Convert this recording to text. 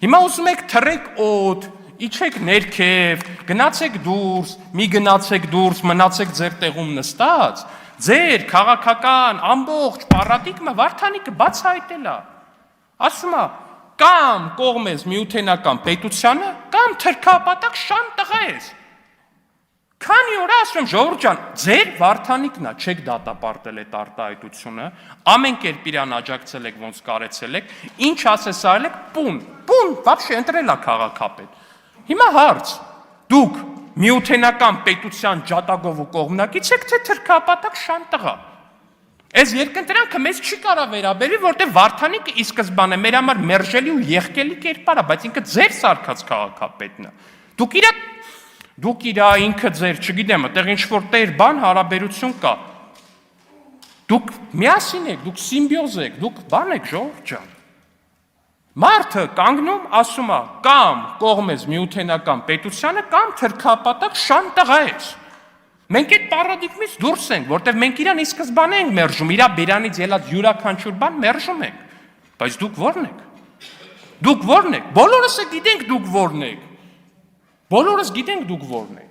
Հիմա ուզում եք թռեք օդ, իջեք ներքև, գնացեք դուրս, մի գնացեք դուրս, մնացեք ձեր տեղում նստած, ձեր քաղաքական ամբողջ պարադիգմա Վարդանիկը բացահայտել է։ Ասում է, կամ կողմ ես միութենական պետությանը, կամ թրքապատակ շան տղա ես։ Քանի օր ասում ժողովուրդ ջան, ձեր Վարդանիկն է, չեք դատապարտել այդ արտահայտությունը, ամեն կերպ իրան աջակցել եք, ոնց կարեցել եք, ինչ ասես արել եք, պուն, вообще ընտրել է քաղաքապետ։ Հիմա հարց, դուք միութենական պետության ջատագով ու կողմնակից եք, թե թրքապատակ շան տղա։ Այս երկընտրանքը մեզ չի կարա վերաբերի, որտեղ Վարդանիկը ի սկզբանե մեր համար մերժելի ու եղկելի կերպար է, բայց ինքը ձեր սարքած քաղաքապետն է։ Դուք իր ինքը ձեր, չգիտեմ, այդտեղ ինչ-որ տեր բան հարաբերություն կա։ Դուք միասին եք, դուք սիմբիոզ եք, դուք բան եք, ժողովուրդ ջան։ Մարդը կանգնում, ասում է, կամ կողմ ես միութենական պետությանը, կամ թրքապատակ շան տղա ես։ Մենք այդ պարադիգմից դուրս ենք, որտեղ մենք իրան ի սկզբանե ենք մերժում, իր բերանից ելած յուրաքանչյուր բան մերժում ենք։ Բայց դուք ո՞րն եք։ Դուք ո՞րն եք։ Բոլորս գիտենք դուք ո՞րն եք։ Բոլորս գիտենք դուք ո՞րն եք։